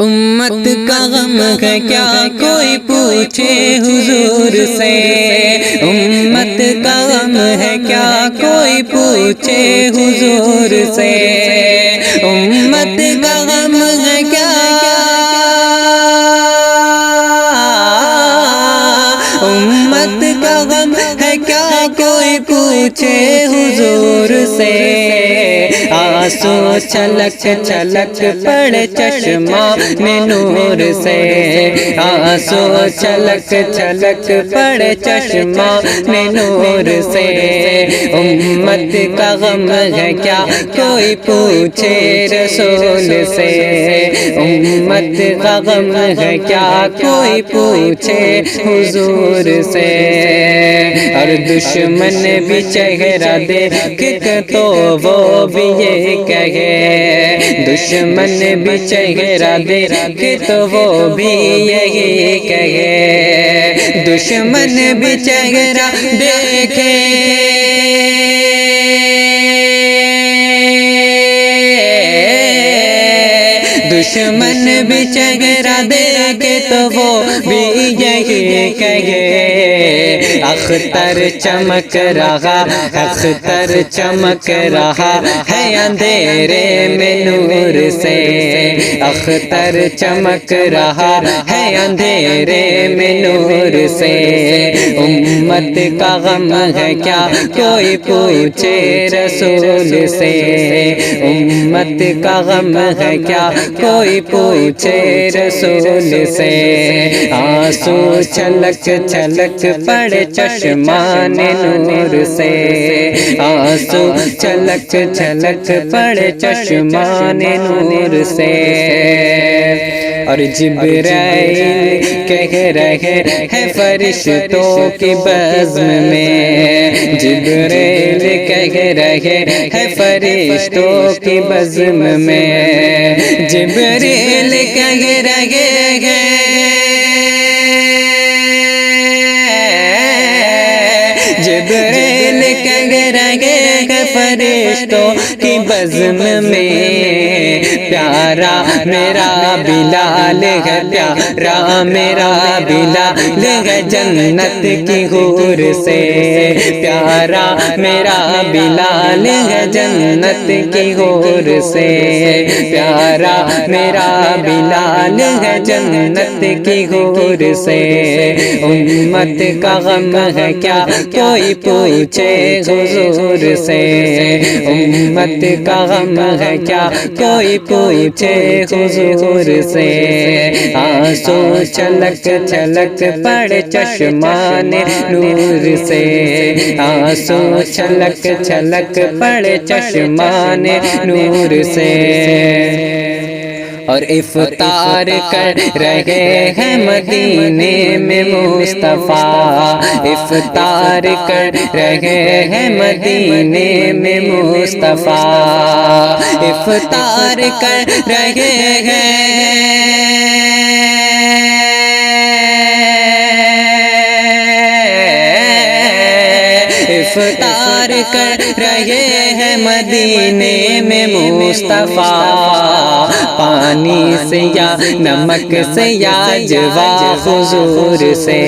امت کا غم ہے کیا کوئی پوچھے حضور سے، امت کا غم ہے کیا کوئی پوچھے حضور سے، امت کا غم ہے کیا، امت کا غم ہے کیا کوئی پوچھے حضور سے، آنسو چھلک چھلک پڑے چشمہ میں نور سے، آنسو چھلک چھلک پڑے چشمہ میں نور سے، امت کا غم ہے کیا کوئی پوچھے رسول سے، امت کا غم ہے کیا کوئی پوچھے حضور سے، اور دشمن بھی چہرہ دیکھ تو وہ بھی یہ کہے، دشمن بھی چہرہ دیکھ تو وہ بھی یہی کہے، دشمن بھی چہرہ دیکھے دشمن بھی چہرہ دیکھے تو وہ بھی یہی کہے، اختر چمک رہا، اختر چمک رہا ہے اندھیرے میں نور سے، اختر چمک رہا ہے اندھیرے میں نور سے، امت کا غم ہے کیا کوئی پوچھے رسول سے، امت کا غم ہے کیا کوئی پوچھے رسول سے، آنسو چھلک چھلک پڑے چشمان نور سے، آنسو چھلک چھلک پڑے چشمان نور سے، اور جبرائیل کہہ رہے ہیں فرشتوں کی بزم میں، جبرائیل کہہ رہے ہیں فرشتوں کی بزم میں، جبرائیل کہہ رہے ہیں، جبرائیل کہہ رہے ہیں فرشتوں کی بزم میں، پیارا میرا بلال ہے، پیارا میرا بلال ہے جنت کی حور سے، پیارا میرا بلال ہے جنت کی حور سے، پیارا میرا بلال ہے جنت کی حور سے، امت کا غم ہے کیا کوئی پوچھے حضور سے، امت کا غم ہے کیا کوئی پوچھے حضور سے، آنسو چھلک چھلک پڑے چشمان نور سے، آنسو چھلک چھلک پڑے چشمان نور سے، اور افطار کر رہے ہیں مدینے میں مصطفیٰ، افطار کر رہے ہیں مدینے میں مصطفیٰ، افطار کر رہے ہیں، افطار کر رہے ہیں مدینے میں مصطفیٰ، پانی سے یا نمک سے یا جوا حضور سے،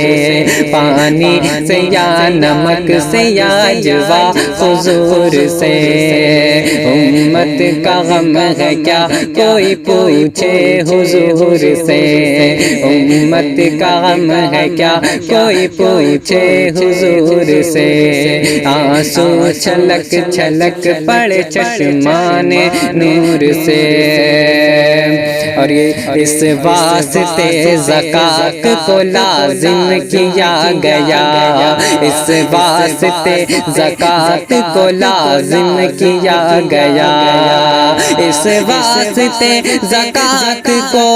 پانی سے یا نمک سے یا جوا حضور سے، امت کا غم ہے کیا کوئی پوچھے حضور سے، امت کا غم ہے کیا کوئی پوچھے حضور سے، آنسو چھلک چھلک پڑے چشمان نور سے، اور اس واسطے زکات کو لازم کیا گیا، اس واسطے زکات کو لازم کیا گیا، اس واسطے زکات کو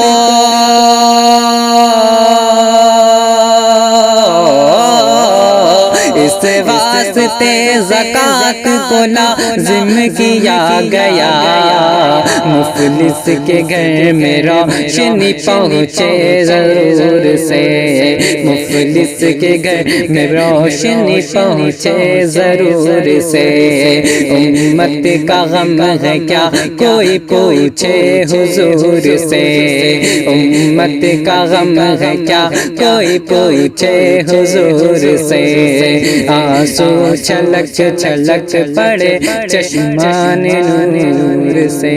اس اس واسطے زکوٰۃ کو لازم کیا گیا، مفلس کے گھر میں روشنی پہنچے ضرور سے، مفلس کے گھر میں روشنی پہنچے ضرور سے، امت کا غم ہے کیا کوئی پوچھے حضور سے، امت کا غم ہے کیا کوئی پوچھے حضور سے، آنسو چھلک چھلک پڑے چشمان نور سے۔